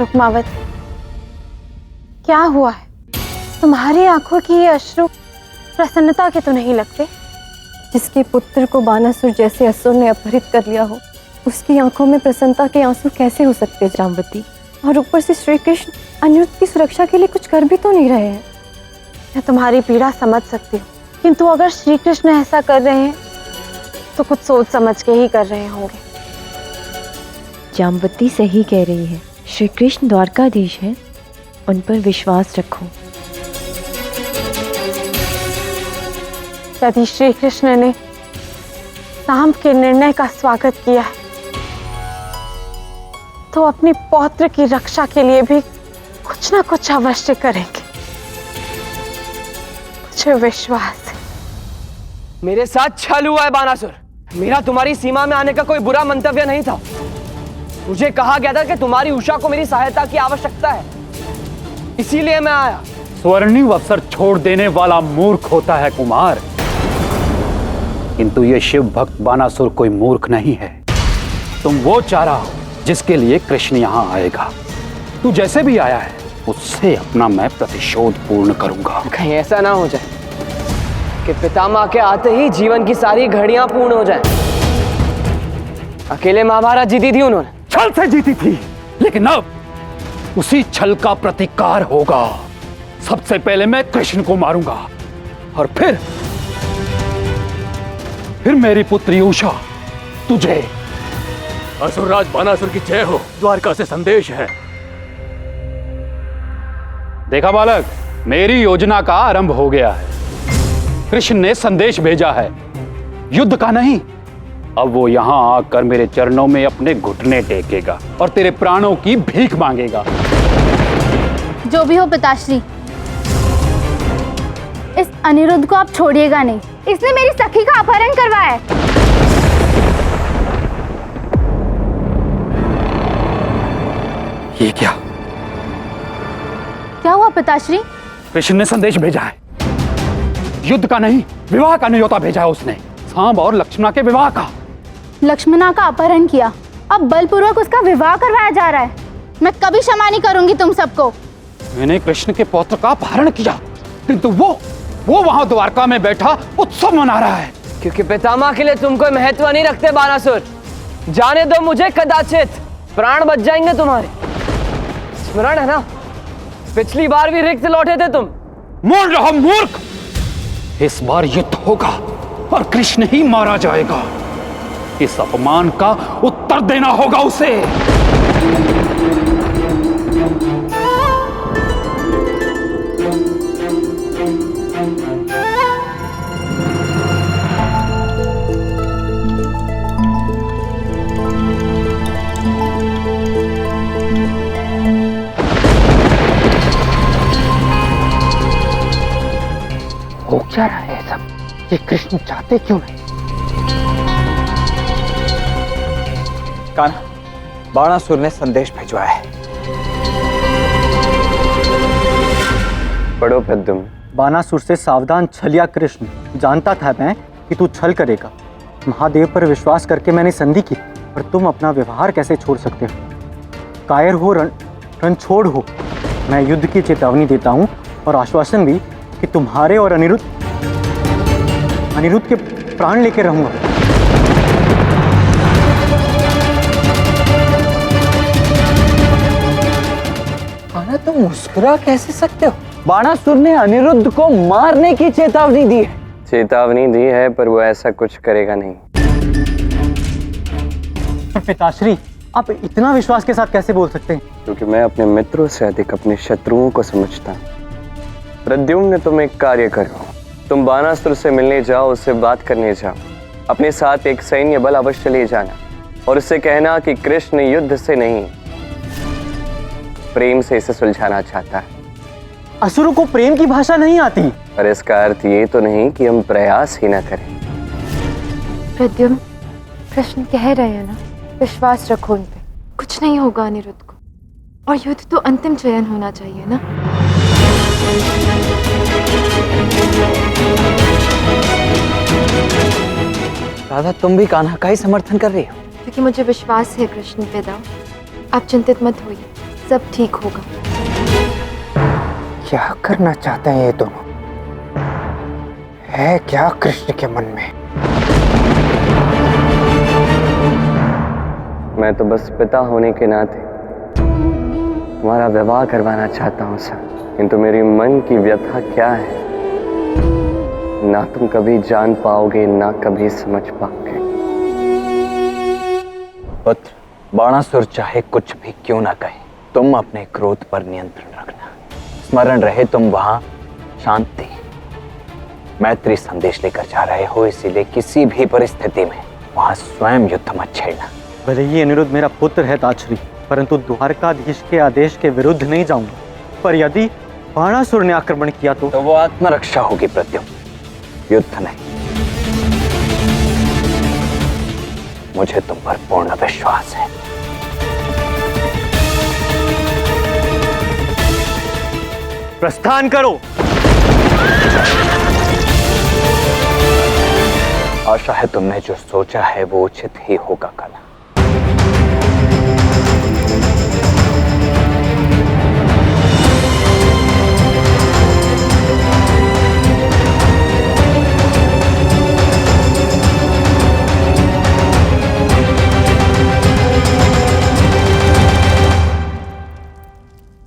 रुक्मावती, क्या हुआ है? तुम्हारी आंखों की ये अश्रु प्रसन्नता के तो नहीं लगते? जिसके पुत्र को बानासुर जैसे असुर ने अपहरित कर लिया हो, उसकी आंखों में प्रसन्नता के आंसू कैसे हो सकते जाम्बवती? और ऊपर से श्री कृष्ण अनिरुद्ध की सुरक्षा के लिए कुछ कर भी तो नहीं रहे हैं। मैं तुम्हारी पीड़ा समझ सकती हूँ, किंतु अगर श्री कृष्ण ऐसा कर रहे हैं तो कुछ सोच समझ के ही कर रहे होंगे। जाम्बवती सही कह रही है, श्री कृष्ण द्वारकाधीश हैं, उन पर विश्वास रखो। यदि श्री कृष्ण ने सांब के निर्णय का स्वागत किया है तो अपने पौत्र की रक्षा के लिए भी कुछ ना कुछ अवश्य करेंगे, मुझे विश्वास है। मेरे साथ छल हुआ है बानासुर। मेरा तुम्हारी सीमा में आने का कोई बुरा मंतव्य नहीं था। मुझे कहा गया था कि तुम्हारी उषा को मेरी सहायता की आवश्यकता है, इसीलिए मैं आया। स्वर्णिम अवसर छोड़ देने वाला मूर्ख होता है कुमार, किंतु ये शिव भक्त बानासुर कोई मूर्ख नहीं है। तुम वो चारा हो जिसके लिए कृष्ण यहाँ आएगा। तू जैसे भी आया है उससे अपना मैं प्रतिशोध पूर्ण करूंगा। कहीं ऐसा ना हो जाए कि पितामह के आते ही जीवन की सारी घड़ियां पूर्ण हो जाएं। अकेले महाभारत जीती थी उन्होंने, छल से जीती थी, लेकिन अब उसी छल का प्रतिकार होगा। सबसे पहले मैं कृष्ण को मारूंगा और फिर मेरी पुत्री उषा तुझे। असुरराज बानासुर की जय हो। द्वारका से संदेश है। देखा बालक, मेरी योजना का आरंभ हो गया है। कृष्ण ने संदेश भेजा है, युद्ध का नहीं। अब वो यहां आकर मेरे चरणों में अपने घुटने टेकेगा और तेरे प्राणों की भीख मांगेगा। जो भी हो पिताश्री, इस अनिरुद्ध को आप छोड़िएगा नहीं। इसने मेरी सखी का अपहरण करवाया है। ये क्या हुआ पिताश्री? कृष्ण ने संदेश भेजा है, युद्ध का नहीं, विवाह का न्योता भेजा है उसने। सांब और लक्ष्मणा के विवाह का। लक्ष्मणा का अपहरण किया, अब बलपूर्वक उसका विवाह करवाया जा रहा है। मैं कभी क्षमा नहीं करूंगी तुम सबको। मैंने कृष्ण के पौत्र का अपहरण किया, किंतु वो वहां द्वारका में बैठा उत्सव मना रहा है। क्योंकि पितामह के लिए तुम कोई महत्व नहीं रखते बानासुर। जाने दो मुझे, कदाचित प्राण बच जाएंगे तुम्हारे। स्मरण है ना, पिछली बार भी रिक्त लौटे थे तुम। मोड़ रहा मूर्ख, इस बार युद्ध होगा और कृष्ण ही मारा जाएगा। इस अपमान का उत्तर देना होगा उसे। हो क्या रहा है सब? ये कृष्ण चाहते क्यों नहीं? कान्हा, बाणासुर ने संदेश भिजवाया है। पढ़ो प्रद्युम्न। बाणासुर से सावधान छलिया कृष्ण, जानता था मैं कि तू छल करेगा। महादेव पर विश्वास करके मैंने संधि की, पर तुम अपना व्यवहार कैसे छोड़ सकते हो? कायर हो, रण छोड़ हो। मैं युद्ध की चेतावनी देता हूँ और आश्वासन भी कि तुम्हारे और अनिरुद्ध के प्राण लेकर रहूंगा। कान्हा, तुम मुस्कुरा कैसे सकते हो? बाणासुर ने अनिरुद्ध को मारने की चेतावनी दी है। चेतावनी दी है, पर वो ऐसा कुछ करेगा नहीं। पिताश्री, आप इतना विश्वास के साथ कैसे बोल सकते हैं? क्योंकि मैं अपने मित्रों से अधिक अपने शत्रुओं को समझता हूँ। प्रद्युम्न, तुम एक कार्य करो। तुम बाणासुर से मिलने जाओ, उससे बात करने जाओ। अपने साथ एक सैन्य बल अवश्य ले जाना और उससे कहना कि कृष्ण युद्ध से नहीं, प्रेम से इसे सुलझाना चाहता है। असुरों को प्रेम की भाषा नहीं आती। पर इसका अर्थ ये तो नहीं कि हम प्रयास ही ना करें। प्रद्युम्न, कृष्ण कह रहे हैं ना, विश्वास रखो उन पे। कुछ नहीं होगा अनिरुद्ध को, और युद्ध तो अंतिम चयन होना चाहिए ना। राधा, तुम भी कान्हा का ही समर्थन कर रही हो? क्योंकि मुझे विश्वास है कृष्ण पे दाऊ। आप चिंतित मत होइए, सब ठीक होगा। क्या करना चाहते हैं ये दोनों? है क्या कृष्ण के मन में? मैं तो बस पिता होने के नाते तुम्हारा विवाह करवाना चाहता हूँ सर, किंतु मेरी मन की व्यथा क्या है ना तुम कभी जान पाओगे ना कभी समझ पाओगे। पुत्र, बाणासुर चाहे कुछ भी क्यों ना कहे, तुम अपने क्रोध पर नियंत्रण रखना। स्मरण रहे तुम वहां शांति मैत्री संदेश लेकर जा रहे हो, इसीलिए किसी भी परिस्थिति में वहां स्वयं युद्ध मत छेड़ना। भले ही अनिरुद्ध मेरा पुत्र है ताछरी, परंतु द्वारकाधीश के आदेश के विरुद्ध नहीं जाऊंगा। पर यदि बाणासुर ने आक्रमण किया तो वो आत्मरक्षा होगी प्रद्युम्न, युद्ध नहीं। मुझे तुम पर पूर्ण विश्वास है। प्रस्थान करो। आशा है तुमने जो सोचा है वो उचित ही होगा कल।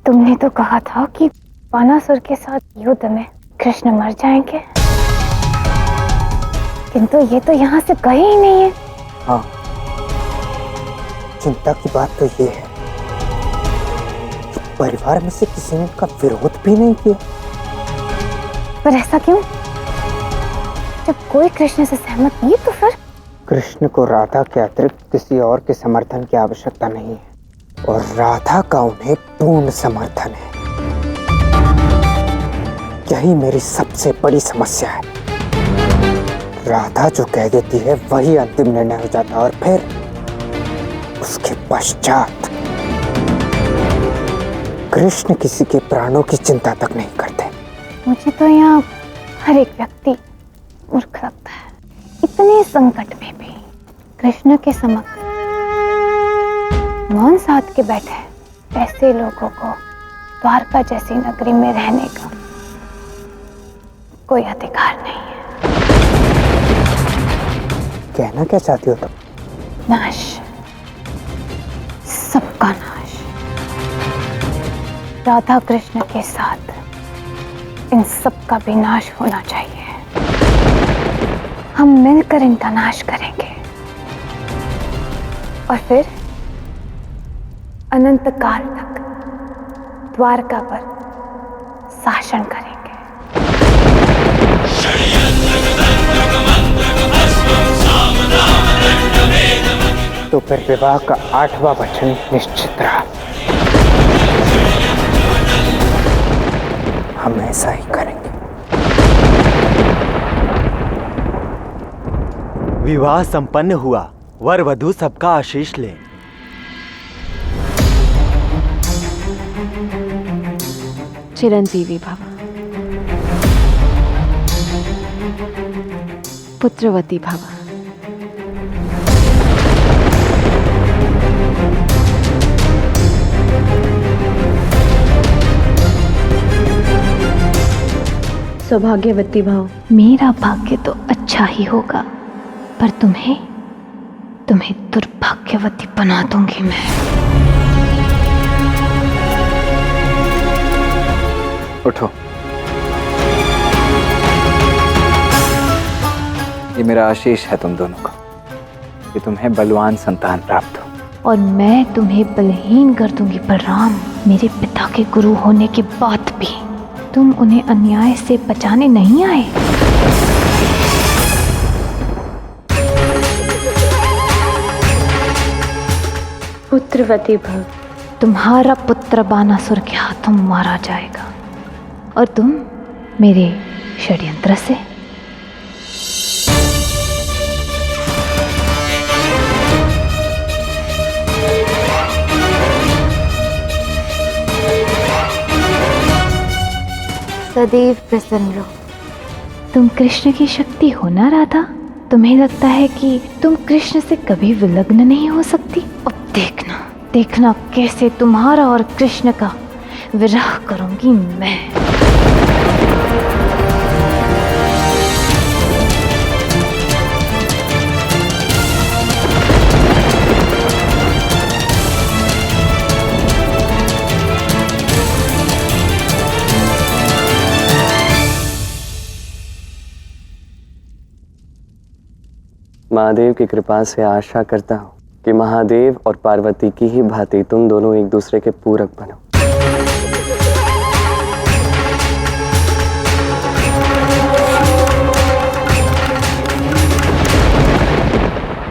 तुमने तो कहा था कि बाणासुर के साथ युद्ध में कृष्ण मर जाएंगे, किंतु ये तो यहाँ से गए ही नहीं है। हाँ, चिंता की बात तो ये है कि परिवार में से किसी ने उनका विरोध भी नहीं किया। पर ऐसा क्यों? जब कोई कृष्ण से सहमत नहीं तो फिर? कृष्ण को राधा के अतिरिक्त किसी और के समर्थन की आवश्यकता नहीं है और राधा का उन्हें पूर्ण समर्थन है। यही मेरी सबसे बड़ी समस्या है। राधा जो कह देती है वही अंतिम निर्णय हो जाता है और फिर उसके पश्चात कृष्ण किसी के प्राणों की चिंता तक नहीं करते। मुझे तो यहाँ हर एक व्यक्ति मूर्ख लगता है। इतने संकट में भी कृष्ण के समक्ष मौन साध के बैठे ऐसे लोगों को द्वारका जैसी नगरी में रहने का कोई अधिकार नहीं है। कहना क्या चाहती हो तुम? नाश, सबका नाश। राधा कृष्ण के साथ इन सब का भी नाश होना चाहिए। हम मिलकर इनका नाश करेंगे और फिर अनंत काल तक द्वारका पर शासन करेंगे। तो फिर विवाह का 8वां वचन निश्चित रहा। हम ऐसा ही करेंगे। विवाह संपन्न हुआ। वर वधू सबका आशीष ले। चिरंजीवी भव, पुत्रवती भव। सौभाग्यवती भव। मेरा भाग्य तो अच्छा ही होगा, पर तुम्हें दुर्भाग्यवती बना दूंगी मैं। उठो। ये मेरा आशीष है तुम दोनों को कि तुम्हें बलवान संतान प्राप्त हो। और मैं तुम्हें बलहीन कर दूंगी, पर राम मेरे पिता के गुरु होने के बाद भी तुम उन्हें अन्याय से बचाने नहीं आए। पुत्रवती भव। तुम्हारा पुत्र बानासुर के हाथों मारा जाएगा और तुम मेरे षड्यंत्र से। सदैव प्रसन्न रहो। तुम कृष्ण की शक्ति हो ना राधा? तुम्हें लगता है कि तुम कृष्ण से कभी विलग्न नहीं हो सकती? अब देखना देखना कैसे तुम्हारा और कृष्ण का विरह करूंगी मैं। महादेव की कृपा से आशा करता हूँ कि महादेव और पार्वती की ही भांति तुम दोनों एक दूसरे के पूरक बनो।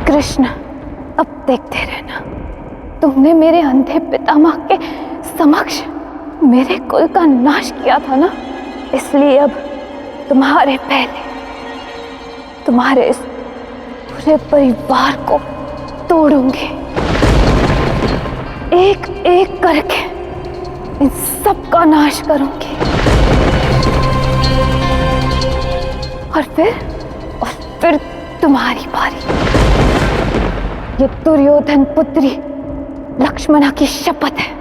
कृष्ण, अब देखते रहना। तुमने मेरे अंधे पितामह के समक्ष मेरे कुल का नाश किया था ना, इसलिए अब तुम्हारे पहले तुम्हारे इस पूरे परिवार को तोड़ूंगी, एक एक करके इन सब का नाश करूंगी। और फिर तुम्हारी बारी। ये दुर्योधन पुत्री लक्ष्मणा की शपथ है।